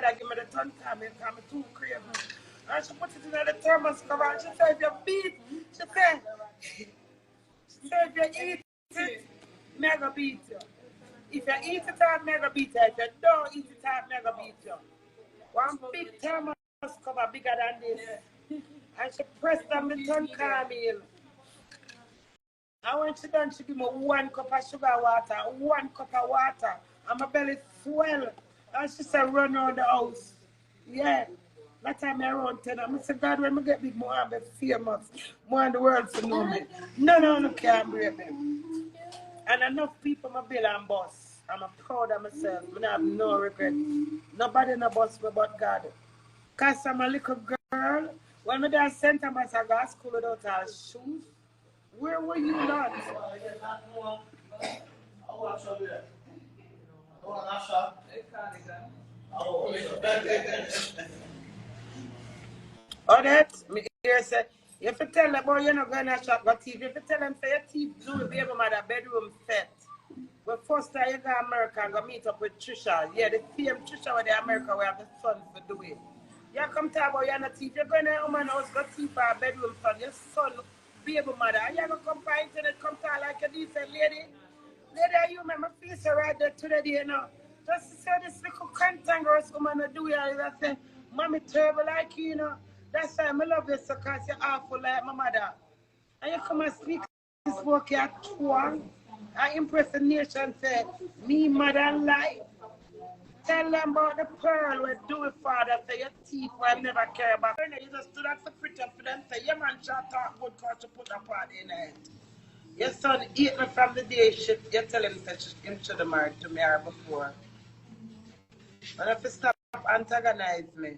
mother give me the ton time, and I'm too crazy. And she put it in the thermos cover, and she said, if you beat, she said, if you eat it, I'm gonna beat you. If you eat it, I'm gonna beat you. If you don't eat it, I'm gonna beat you. One big thermos cover bigger than this. And she pressed on the ton caramel. And when she done, she give me 1 cup of sugar water, 1 cup of water. And my belly swell. And she said, run around the house. Yeah. That time I around 10. I said, God, when I get big, more I'm famous. More in the world to know me. No can't break me. And enough people my bill and boss. I'm proud of myself. I have no regret. Nobody no boss me but God. Because I'm a little girl. When my dad sent him to go to school without her shoes, where were you not? Oh, that, me hear say, if you tell them, boy, you're not going to shop got teeth. If you tell them, say, your teeth do baby mother bedroom set. But first time you go to America and go meet up with Trisha. Yeah, the same Trisha with the America where have the son for do it. You come talk about your teeth. You're going to a woman's house, got teeth for a bedroom son. Your son, baby mother. And you're going to come for internet, come talk like a decent lady. Lady, you make my face right there today, you know. Just to say this little cantankerous woman to do it. I say, mommy terrible like you, you know. That's why I love you so because you're awful like my mother. And you come and speak this book at 2. I impress the nation, say, me mother lie. Tell them about the pearl we do it, father. Say your teeth will never care about. You just do that for pretty for them. Say, your man shall talk good because you put a part in it. Your son ate me from the day you tell him that him should have married to me or before. And if you stop antagonize me,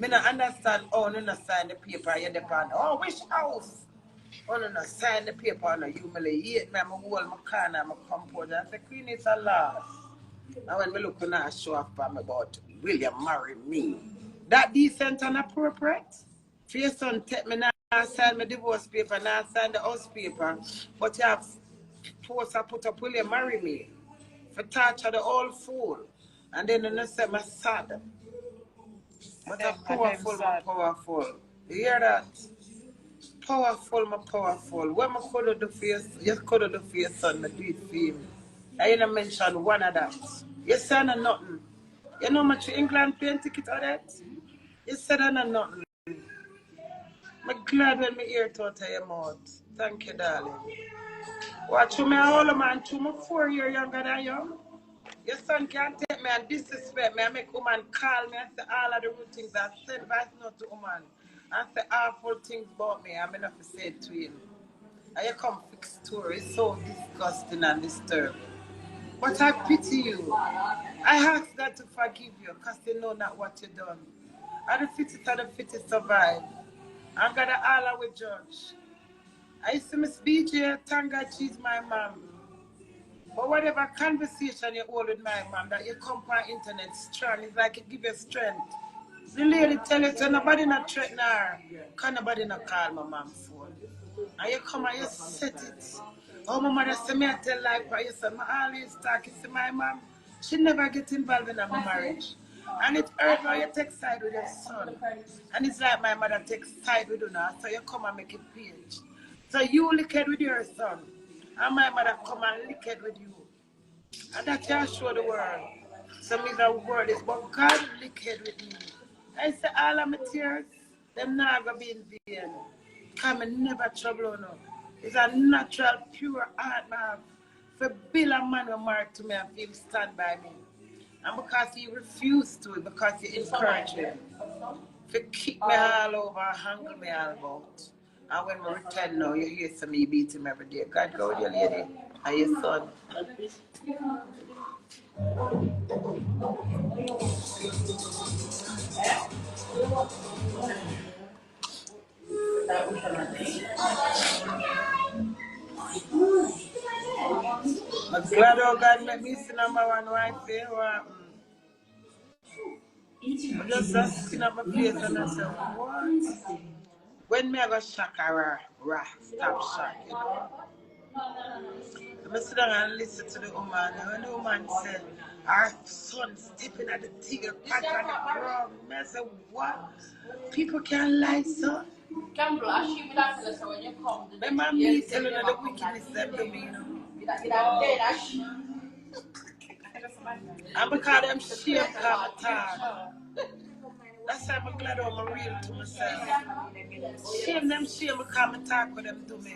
I don't understand how you not sign the paper you depend. Oh, which house? Oh, you not sign the paper and you humiliate me. I'm hold my corner, I'm composed. I say, Queenie, it's a loss. And when I look and I show up I'm about, will you marry me? That decent and appropriate? For your son take me now sign my divorce paper, now sign the house paper, but you have force I put up, will you marry me? For torture the old fool. And then you say my son. But a powerful. You hear that? Powerful. What I could do for you could do for your son, I do it for him. I didn't mention one of that. Your son and nothing. You know much England plane ticket or that? You said and nothing. I'm glad when I hear it out of your mouth. Thank you, darling. Watch me all man, 4 years younger than you. Your son can't take me and disrespect me and make woman call me and say all of the rude things I send vice note to woman and say awful things about me. I'm enough to say it to him. And you come fix story. It's so disgusting and disturbing. But I pity you. I ask God to forgive you because they know not what you done. And the fittest survive. I'm gonna all with judge. I used to miss BJ, thank God she's my mom. But whatever conversation you hold with my mom, that you come on internet strong, it's like it give you strength. The lady tell you, so nobody not threaten her. Can nobody not call my mom phone. And you come and you set it. Oh, my mother say me I tell like for you, so I always talk to my mom. She never get involved in my marriage. And it hurt when you take side with your son. And it's like my mother takes side with you now, so you come and make it page. So you lick it with your son. And my mother come and lick it with you. And that you show the world. So me the word is, but God lick it with me. I say all of my tears, them not gonna be in vain. Because I never trouble on them. It's a natural, pure heart, man. For Bill a man who married to me and feel stand by me. And because he refused to, because he encouraged him. For kick me all over, hang me all about. And when we return now, you hear some me beat him every day. God go with your lady and your son. I'm glad oh God let me see #1 wife there. I just skin up my face and I say, what? When me I go shock her, stop shock, you know. I sit down and listen to the woman, and when the woman said, Our son stepping at the thing, pat on the ground. I said, what? People can't lie, son. Remember me telling her the wickedness them to me, you know? And because them shame come attack. That's why I'm glad I'm real to myself. Shame because I talk with them to me.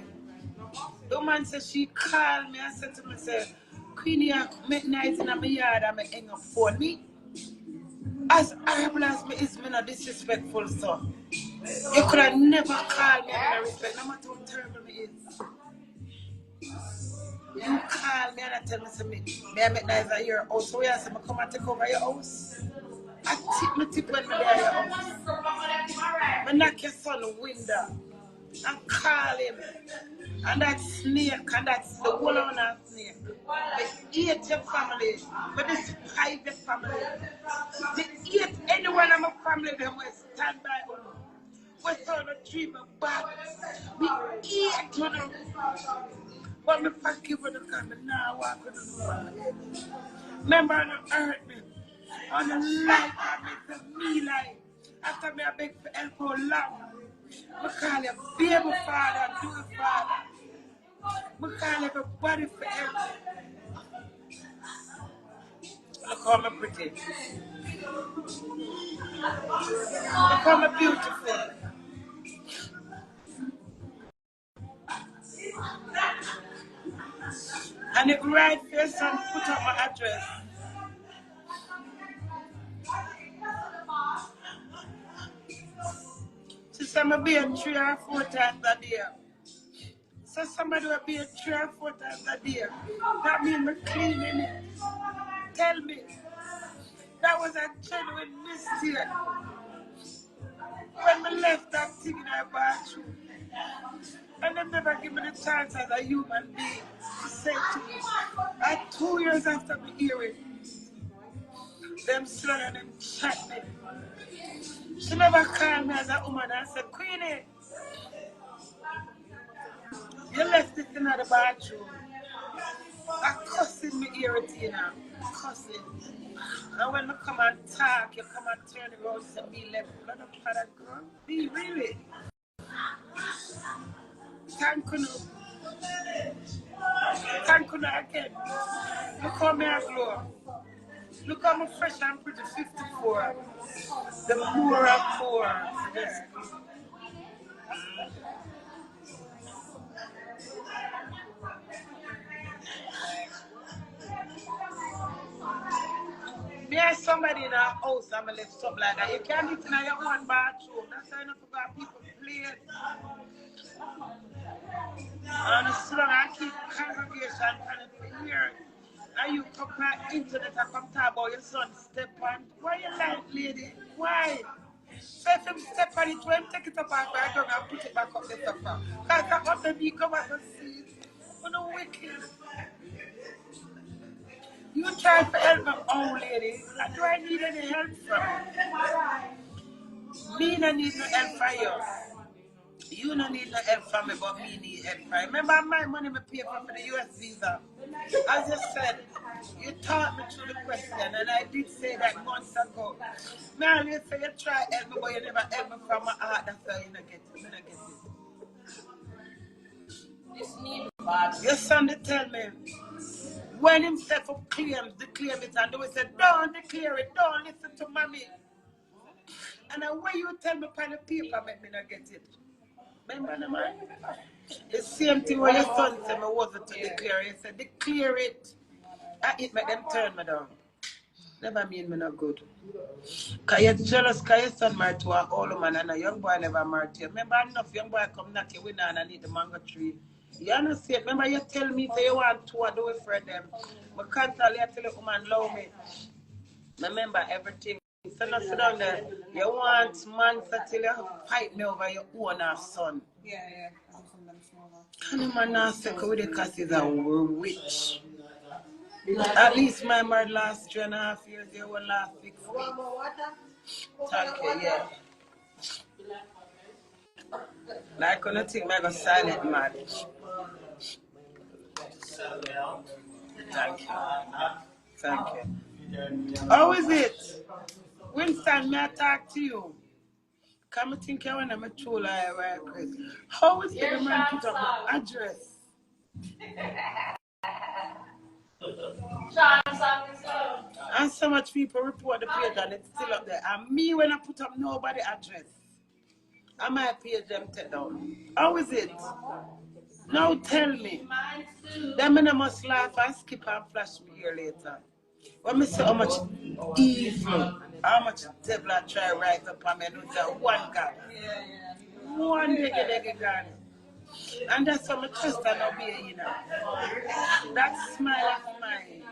The man said she called me and said to me, say, Queenie, I make nights in my yard and I hang up for me. As horrible as me is, me not disrespectful, son. You could have never called me and I respect, no matter how terrible me is. You call me and I tell me, say, me I make nights at your house. So you say, me come and take over your house. I tip when me there at your house. I knock your son window and call him. And that snake, and that's the whole of that snake. They hate your family, but they despise your family. They hate anyone in my family, they will stand by them. We saw the dream of bad. We hate you. But me forgive you because me now walk with the family. Remember, I don't hurt me. On the life I make the me life. After me, I beg for help for long. I call you baby father, do it father. I call everybody for help. Look how I'm pretty. Look how I'm beautiful. And if right face and put up my address. She said I'm be 3 or 4 times a day. So somebody will be 3 or 4 times a day. That means I'm cleaning it. Tell me. That was a genuine mistake. When I left that thing in our bathroom. And they never give me the chance as a human being to say to me. At 2 years after me hearing them slur and them chat me. She never called me as a woman and said, Queenie, you left it in the bathroom. I cussing me ear it, you know. Cussing. And when I come and talk, you come and turn around and be left. Blood of father girl. Be really. Thank you. Thank you again. Look how me I glow. Look how I'm fresh and pretty, 54. The more and more. Yes. There's somebody in our house and I left something like that. You can't eat in your own bathroom. That's why I don't forget people play it. And so long I keep congregation and here. And you come on the internet and come talk about your son step on. Why you like, lady? Why? So if him step on it, when take it up and I don't and put it back up the sofa. Because that up the me come and see it. What a wicked. You try to help my own lady. And do I need any help from you? Me no need no help for you. You no need no help from me, but me need help for you. Remember my money me pay for the US visa. As you said, you taught me through the question, and I did say that months ago. Me always say you try help me, but you never help me from my heart. That's why you don't get it. You don't get it. Your son they tell me. When himself up claims, declare it, and they say, don't declare it, don't listen to mommy. And when you tell me on the paper, make me not get it. Remember the man? The same thing when your son said me wasn't to declare it. He said, declare it. It make them turn me down. Never mean me not good. Because you're jealous because your son married to an old man and a young boy never married to you. Remember enough young boy come knock your window and I need the mango tree. You understand? Remember you tell me say you want to do it for them. But constantly I tell the woman love me. Remember everything. So not sit down there. You want months until you fight me over your own son. Yeah. And the man now say with the because he's a witch. At least my married last 3.5 years, you were last 6 weeks. Thank you, yeah. Like when I think I go silent marriage. Thank you. Thank you. How is it? Winston, may I talk to you? Come and think when I'm a troll I work. How is it the man put up my address? And so much people report the page and it's still up there. And me when I put up nobody address. I might page them take down. How is it? Now tell me. Them men must laugh and skip and flash me here later. When me see how much evil, how much devil I try rise up on me and do that one God. One day God. And that's how my trust and obey, you know. That smile of mine.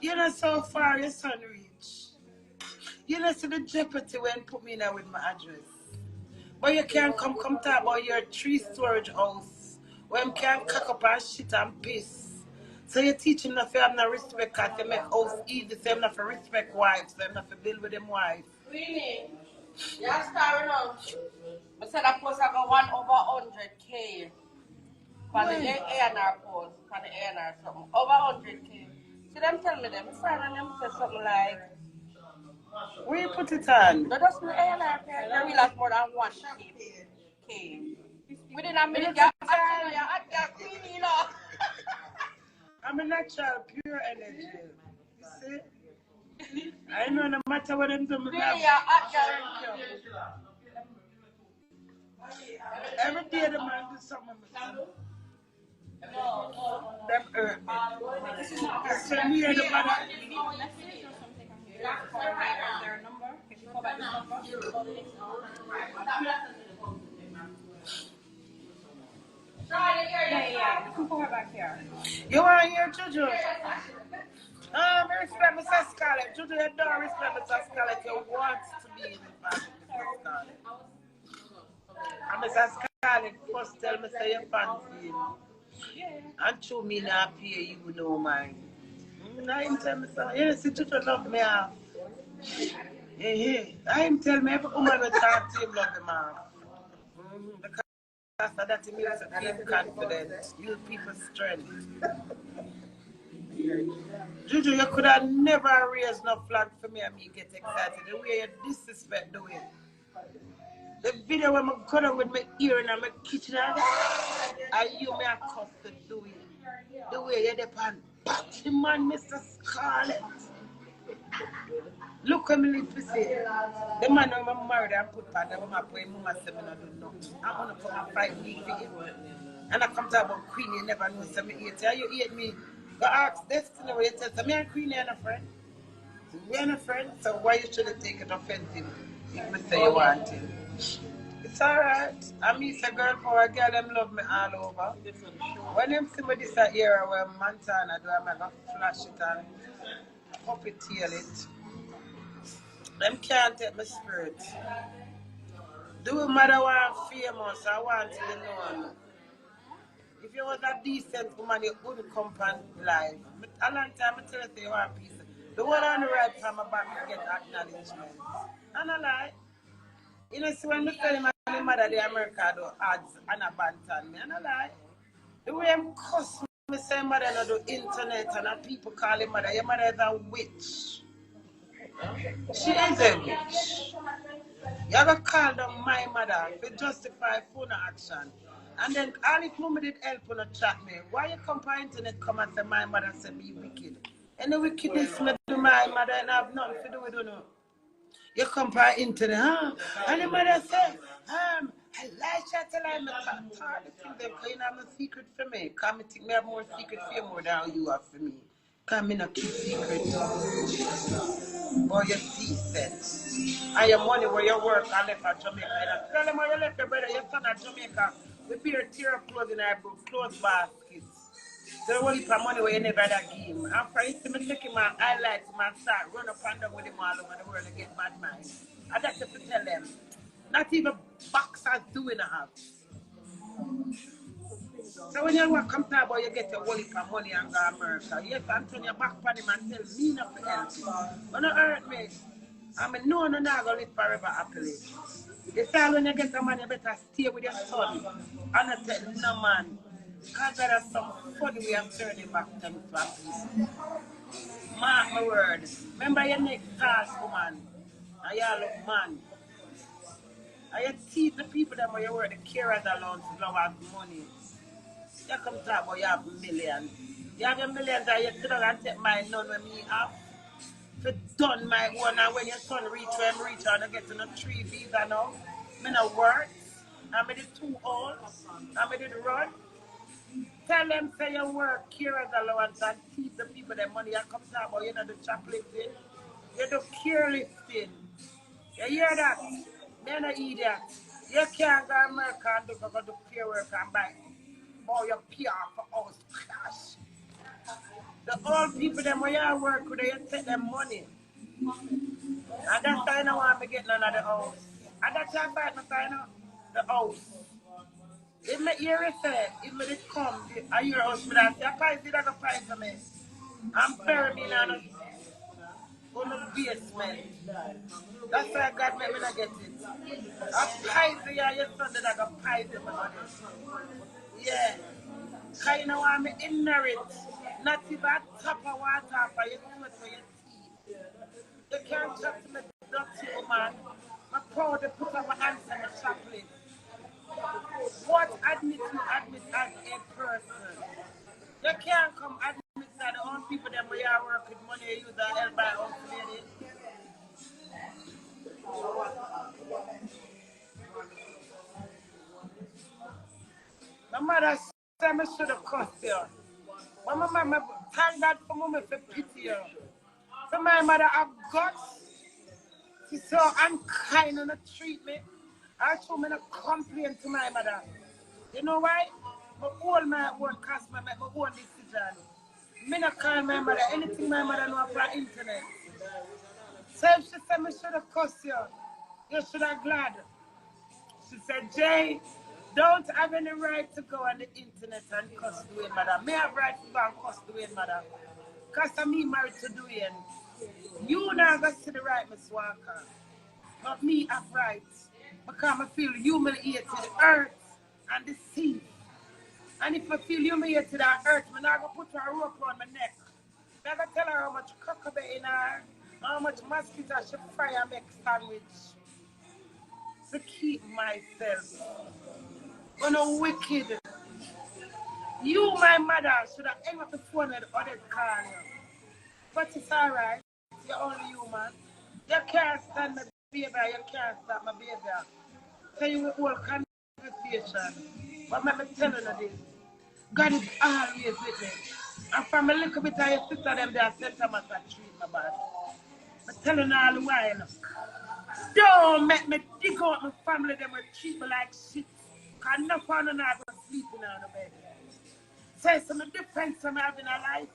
You know, so far your son reach. You know, see the jeopardy when put me in there with my address. But you can't come talk about your 3-storage house. When you can't cock up and shit and piss. So you teach him not to have no respect because you make house easy, so you have to respect wives, so you have to build with them wives. Queenie, you're starting out. I said I post I got 1/100K for the A&R post, for the A&R something. Over 100K. See them tell me them, friend and them say something like, where you put it on? no, that's my A&R page. They realize more than 1K. Within a minute, you're at Queenie, you know. I'm a natural, pure energy. You see? I know no matter what them do, every day the man do something with them. Them hurt me. You see me and the mother. Yeah, you can pull her back here. You want to hear Juju? I respect Mr. Scarlett. Juju, you don't respect Mr. Scarlett. You want to be in the family, Mr. Scarlett. And Mr. Scarlett first tell me say you fancy him. And to me not pay you no mind. I him tell me so. Yes, Juju love me half. I him tell me every woman will talk to him love him half. Because that means that I'm confident. You people's strength. Juju, you could have never raised no flag for me and me get excited. The way you disrespect the way. The video when I cut out with my ear in my kitchen and you may have cussed to do it. The way you depend. Batty man, Mr. Scarlett. Look at me live to say. The man when I'm married and put on them, I'm going to say I don't know. I'm going to come and fight me for him. And I come to about Queenie, you never know, so me hate you. You hate me. Go ask Destiny where you tell so me and Queenie are a friend. We are a friend, so why you should take it offensive if me say you want it? It's alright. I meet a girl for a girl, them love me all over. When them see me this era where Montana do, I'm going to flash it and puppy tail it. Them can't take my spirit. Dewey MADA want famous, I want to be known. If you was a decent woman, you wouldn't come and live. A long time I tell you want peace. The one on the right from my back to get acknowledgement. And I lie. You know, see when I tell my mother the America do ads and a bantan me, and I lie. The way I'm cuss me say mother no do internet and people call him mother, your mother is a witch. She is a witch. You have to call them my mother to justify phone action. And then all if mama did help on the chat me, why you come on internet come and say my mother say me wicked? And the wickedness me do my mother and have nothing to do with you know. You come on internet, huh? And the mother say, I like chat till I'm tired of things them because you have no secret for me. Because I think me have more secret for you more than you have for me. Because I not keep secret. Boy, you're decent. And your money where you work, I left at Jamaica. Tell them where you left your brother, your son at Jamaica. We pay your Terr clothes in our clothes baskets. So the only money where you never that give him. After I see me take him and highlight him and start run up and down with him all over the world and get bad mind. I just have to tell them. Not even boxers doing a house. So when you come to about you get your whole heap of money and go to America, you have to turn your back on him and tell me not to help you. When you hurt me, I mean, no, I'm not going to live forever happily. You say when you get the money, you better stay with your son. And not tell no man. Because there are some funny way of turning back them to happiness. Mark my word. Remember your neck task, woman. And you look man. And you teach the people that when you work the carers alone to blow out money. You come talk about you have millions. You have your millions and you sit down and take my none when me have. To done my one and when your son reach where I'm reach and I get to the 3 visa now. Me no work. I'm in the 2 old. I'm in the run. Tell them say you work carers allowance and teach the people that money you come talk about you know the shoplifting. You do care lifting. You hear that? They're not idiot. You can't go to America and do peer work and buy all your PR for us cash. The old people them where you work with, you take them money. And that's why I don't want to get none of the house. And that's why I find out the house. If me hear it say, if me did come, I hear house, but I say, a price, you don't have a price for me. I'm burying me in a basement. That's why God made me not get it. A price, yeah, your son did like a price in my money. Yeah. Because you know I'm ignorant. Not even a top of water for your foot for your teeth. You can't talk to me dirty woman. I'm proud to put up my hands on the chocolate. What admit you admit as a person? You can't come admit that the own people that we are working with money you use that help by us lady. My mother said I should have cussed you. My mama thank God for me for pity you. So my mother have guts. She's so unkind and not treat me. I told me not complain to my mother. You know why? My own my own cost my own decision. Me not call my mother anything my mother know for internet. So if she said me should have cussed you, you should have glad. She said, Jay, don't have any right to go on the internet and cuss Dewey mother. Me have right to go and cuss Dewey mother. Because I'm me married to Dewey. You now go see the right, Miss Walker. But me have rights. Because I feel humiliated to the earth and the sea. And if I feel humiliated to the earth, I'm not going to put a rope on my neck. I'm going to tell her how much cockabee in her, how much mosquito she fry and make sandwich. To keep myself. On a wicked. You, my mother, should have hung up the phone with the other car. But it's alright. You're only human. You can't stand my behavior, you can't stop my behavior. So you will hold conversation. But I'm telling you this. God is always with me. And from a little bit of your sister, them, they are sent them as a treat my bad. I'm telling you all the while. Don't make me dig out my family, them will treat me like shit. Because no fun and I go sleeping on the bed. So it's some difference I'm having a life.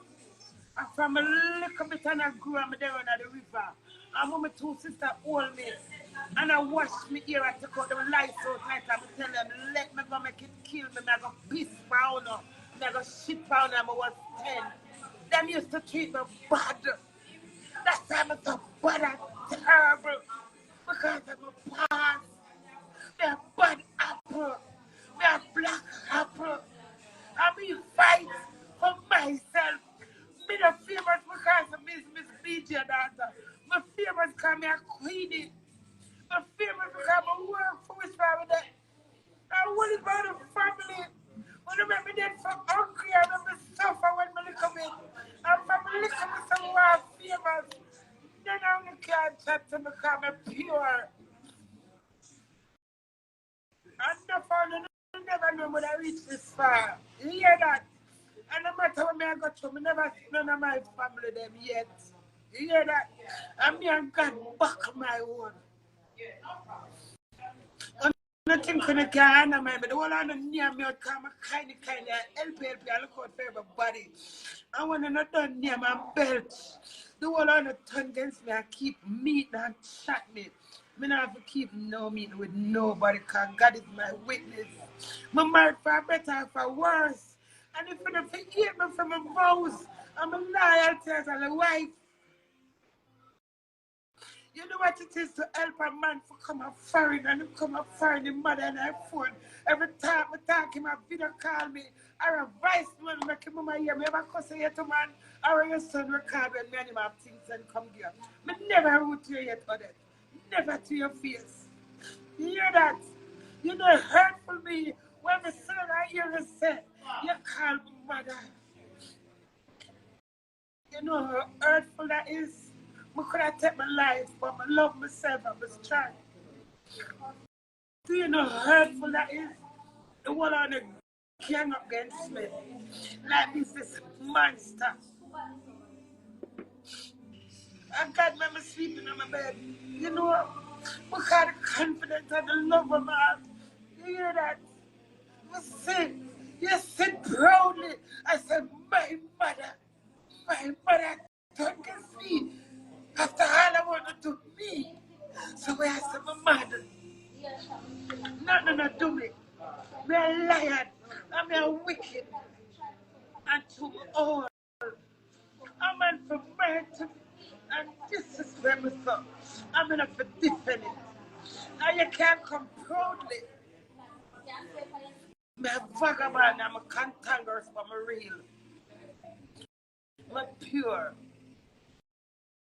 And from a little bit and I grew up there on the river. And when my 2 sisters hold me. And I wash me ear and take out the lights out night and I tell them, let me go make it kill me. I go piss pound up. I go shit pound and I was 10. Them used to treat me bad. That's why I'm so bad and terrible. Because of my past. They're bad apple. They're black apple. I mean, fight for myself. Me the famous because of Miss BJ daughter. My famous because me a Queenie. My famous because I work for which family. I worry about the family. When I remember that for hungry, I remember suffer when I look at it. And from look at me somewhere famous. Then I only can't chat to me because I'm pure. And the family never know when I reach this far. You hear that? And no matter what I got through, I never see none of my family them yet. You hear that? And me and God back my own. And nothing can handle me, but the whole of the near me would come kind of help, I look out for everybody. And when I'm not done near my belt, the whole of the turn against me, I keep meat and chat me. I don't have to keep no meat with nobody because God is my witness. I'm married for better and for worse. And if you don't hear me from a vows, I'm a loyalty as a wife. You know what it is to help a man for come up foreign and him come up foreign him mother and I phone. Every time I talk him a video call me or a voice man make him mama hear me ever cuss you to man or your son record when me and him have things and come here. Me never root you yet for that. Never to your face. You hear that? You know hurtful me when me son I hear you say you call me mother. You know how hurtful that is? I could have taken my life, but I love myself and I was trying. Do you know how hurtful that is? The one on the gang against me. Like this monster. I got me sleeping on my bed. You know, I got the confidence and the love of my heart. You hear that? You sit proudly. I said, my mother turned against me. After all I wanted to me. So I said, my mother. No, do me. Me a liar. I'm a wicked. And to all. I'm in for murder. And this is where my son. I'm in for defend it. Now you can't come proudly. Me a vagabond. I'm a cantankerous, but I'm real. I'm pure.